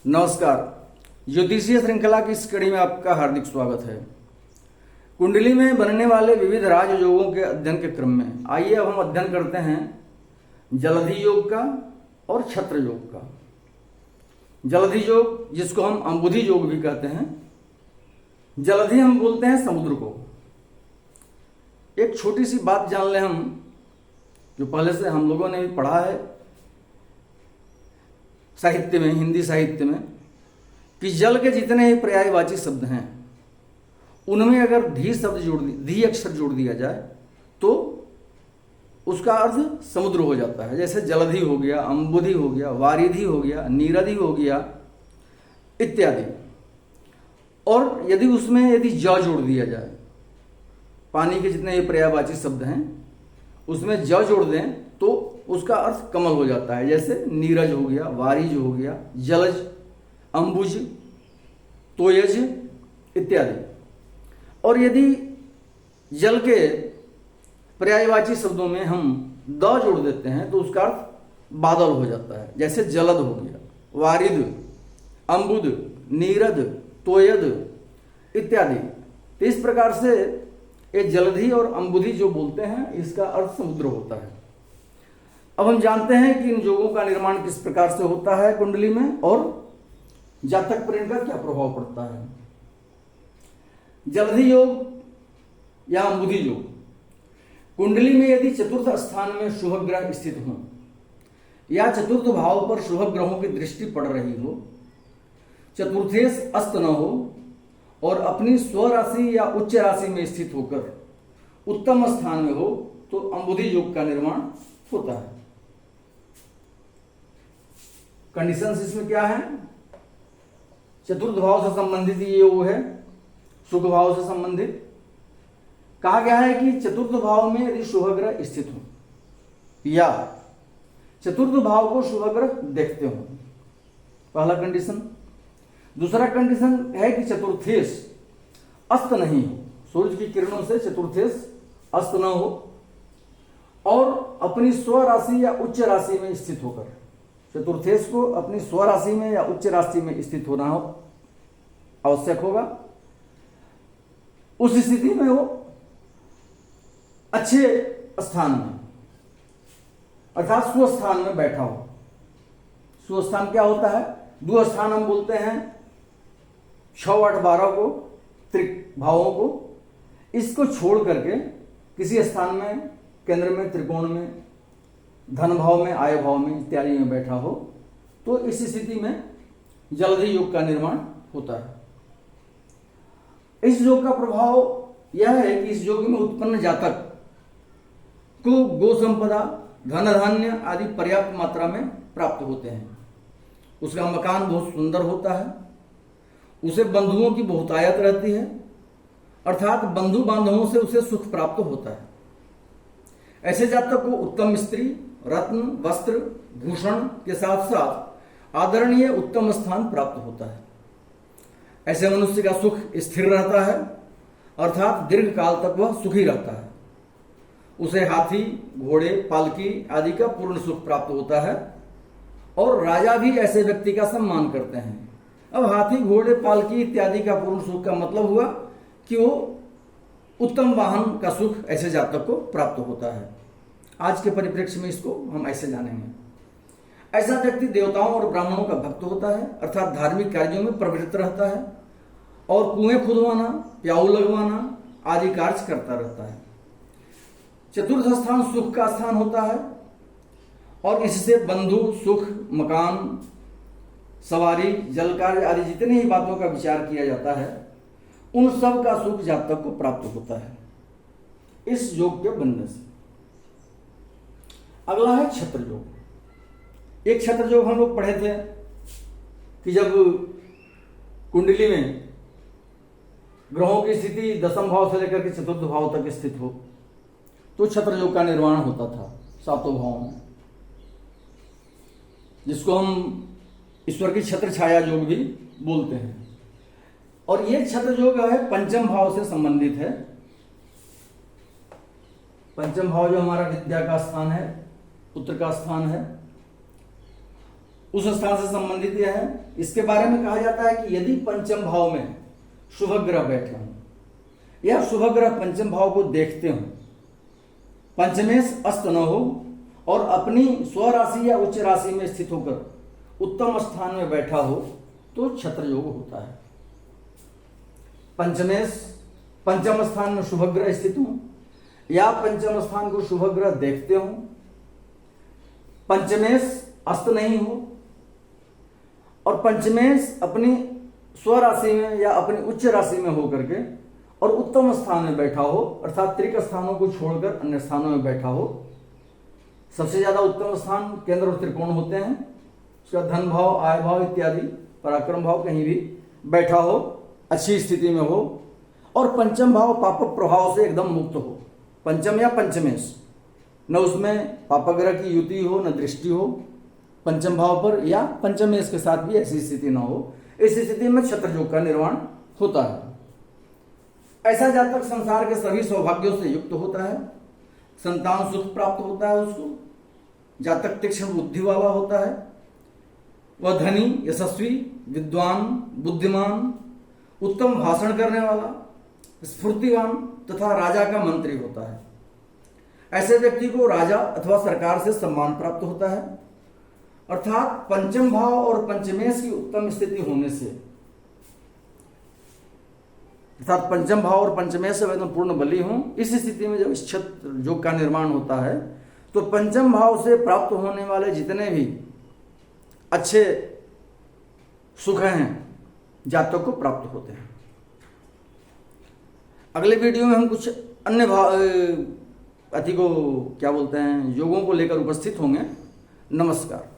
नमस्कार। ज्योतिषीय श्रृंखला की इस कड़ी में आपका हार्दिक स्वागत है। कुंडली में बनने वाले विविध राजयोगों के अध्ययन के क्रम में आइए अब हम अध्ययन करते हैं जलधि योग का और छत्र योग का। जलधि योग जिसको हम अंबुधि योग भी कहते हैं, जलधि हम बोलते हैं समुद्र को। एक छोटी सी बात जान लें हम, जो पहले से हम लोगों ने भी पढ़ा है साहित्य में, हिंदी साहित्य में, कि जल के जितने ही पर्यायवाची शब्द हैं उनमें अगर धी अक्षर जोड़ दिया जाए तो उसका अर्थ समुद्र हो जाता है। जैसे जलधि हो गया, अंबुधि हो गया, वारिधि हो गया, नीरधि हो गया इत्यादि। और यदि ज जोड़ दिया जाए, पानी के जितने ही पर्यायवाची शब्द हैं उसमें ज जोड़ दें तो उसका अर्थ कमल हो जाता है। जैसे नीरज हो गया, वारिज हो गया, जलज, अंबुज, तोयज इत्यादि। और यदि जल के पर्यायवाची शब्दों में हम द जोड़ देते हैं तो उसका अर्थ बादल हो जाता है। जैसे जलद हो गया, वारिद, अंबुद, नीरद, तोयद इत्यादि। तो इस प्रकार से ये जलधि और अंबुधि जो बोलते हैं इसका अर्थ समुद्र होता है। अब हम जानते हैं कि इन योगों का निर्माण किस प्रकार से होता है कुंडली में और जातक पर इनका क्या प्रभाव पड़ता है। जलधि योग या अंबुधि योग, कुंडली में यदि चतुर्थ स्थान में शुभ ग्रह स्थित हो या चतुर्थ भाव पर शुभ ग्रहों की दृष्टि पड़ रही हो, चतुर्थेश अस्त न हो और अपनी स्व राशि या उच्च राशि में स्थित होकर उत्तम स्थान में हो तो अंबुधि योग का निर्माण होता है। कंडीशंस इसमें क्या है? चतुर्थ भाव से संबंधित ये योग है, सुख भाव से संबंधित। कहा गया है कि चतुर्थ भाव में यदि शुभ ग्रह स्थित हो या चतुर्थ भाव को शुभ ग्रह देखते हो, पहला कंडीशन। दूसरा कंडीशन है कि चतुर्थेश अस्त नहीं हो, सूर्य की किरणों से चतुर्थेश अस्त न हो और अपनी स्व राशि या उच्च राशि में स्थित होकर, चतुर्थेश को अपनी स्व राशि में या उच्च राशि में स्थित होना हो आवश्यक होगा। उस स्थिति में वो अच्छे स्थान में अर्थात स्वस्थान में बैठा हो। स्वस्थान क्या होता है? दो स्थान हम बोलते हैं 6, 8, 12 को, त्रिक भावों को। इसको छोड़ करके किसी स्थान में, केंद्र में, त्रिकोण में, धन भाव में, आय भाव में इत्यादि में बैठा हो तो इस स्थिति में जलधि योग का निर्माण होता है। इस योग का प्रभाव यह है कि इस योग में उत्पन्न जातक को गो संपदा, धन धान्य आदि पर्याप्त मात्रा में प्राप्त होते हैं। उसका मकान बहुत सुंदर होता है, उसे बंधुओं की बहुतायत रहती है, अर्थात बंधु बांधवों से उसे सुख प्राप्त होता है। ऐसे जातक को उत्तम स्त्री, रत्न, वस्त्र, भूषण के साथ साथ आदरणीय उत्तम स्थान प्राप्त होता है। ऐसे मनुष्य का सुख स्थिर रहता है, अर्थात दीर्घ काल तक वह सुखी रहता है। उसे हाथी, घोड़े, पालकी आदि का पूर्ण सुख प्राप्त होता है और राजा भी ऐसे व्यक्ति का सम्मान करते हैं। अब हाथी, घोड़े, पालकी इत्यादि का पूर्ण सुख का मतलब हुआ कि वो उत्तम वाहन का सुख ऐसे जातक को प्राप्त होता है। आज के परिप्रेक्ष्य में इसको हम ऐसे जानेंगे। ऐसा व्यक्ति देवताओं और ब्राह्मणों का भक्त होता है, अर्थात धार्मिक कार्यों में प्रवृत्त रहता है और कुएं खुदवाना, प्याऊ लगवाना आदि कार्य करता रहता है। चतुर्थ स्थान सुख का स्थान होता है और इससे बंधु, सुख, मकान, सवारी, जल कार्य आदि जितनी ही बातों का विचार किया जाता है उन सब का सुख जातक को प्राप्त होता है इस योग के बनने से। अगला है छत्र योग। एक छत्र योग हम लोग पढ़े थे कि जब कुंडली में ग्रहों की स्थिति दसम भाव से लेकर के चतुर्थ भाव तक स्थित हो तो छत्र योग का निर्माण होता था सातों भावों में, जिसको हम ईश्वर की छत्र छाया योग भी बोलते हैं। और ये छत्र योग है पंचम भाव से संबंधित है। पंचम भाव जो हमारा विद्या का स्थान है, पुत्र का स्थान है, उस स्थान से संबंधित यह है। इसके बारे में कहा जाता है कि यदि पंचम भाव में शुभ ग्रह बैठे हों या शुभ ग्रह पंचम भाव को देखते हों, पंचमेश अस्त न हो और अपनी स्वराशि या उच्च राशि में स्थित होकर उत्तम स्थान में बैठा हो तो छत्र योग होता है। पंचमेश पंचम स्थान में शुभ ग्रह स्थित हो या पंचम स्थान को शुभ ग्रह देखते हो, पंचमेश अस्त नहीं हो और पंचमेश अपनी स्वराशि में या अपनी उच्च राशि में होकर के और उत्तम स्थान में बैठा हो, अर्थात त्रिक स्थानों को छोड़कर अन्य स्थानों में बैठा हो। सबसे ज्यादा उत्तम स्थान केंद्र और त्रिकोण होते हैं, उसका धन भाव, आय भाव इत्यादि, पराक्रम भाव कहीं भी बैठा हो, अच्छी स्थिति में हो और पंचम भाव पाप प्रभाव से एकदम मुक्त हो। पंचम या पंचमेश, न उसमें पापग्रह की युति हो न दृष्टि हो पंचम भाव पर, या पंचमेश के साथ भी ऐसी स्थिति न हो। इस स्थिति में छत्र योग का निर्माण होता है। ऐसा जातक संसार के सभी सौभाग्यों से युक्त होता है, संतान सुख प्राप्त होता है उसको, जातक तीक्ष्ण बुद्धि वाला होता है, वह धनी, यशस्वी, विद्वान, बुद्धिमान, उत्तम भाषण करने वाला, स्फूर्तिवान तथा राजा का मंत्री होता है। ऐसे व्यक्ति को राजा अथवा सरकार से सम्मान प्राप्त होता है। अर्थात पंचम भाव और पंचमेश की उत्तम स्थिति होने से, अर्थात पंचम भाव और पंचमेश से एकदम पूर्ण बली हों, इस स्थिति में जब इस छत्र योग का निर्माण होता है तो पंचम भाव से प्राप्त होने वाले जितने भी अच्छे सुख हैं जातक को प्राप्त होते हैं। अगले वीडियो में हम कुछ अन्य अति को क्या बोलते हैं योगों को लेकर उपस्थित होंगे। नमस्कार।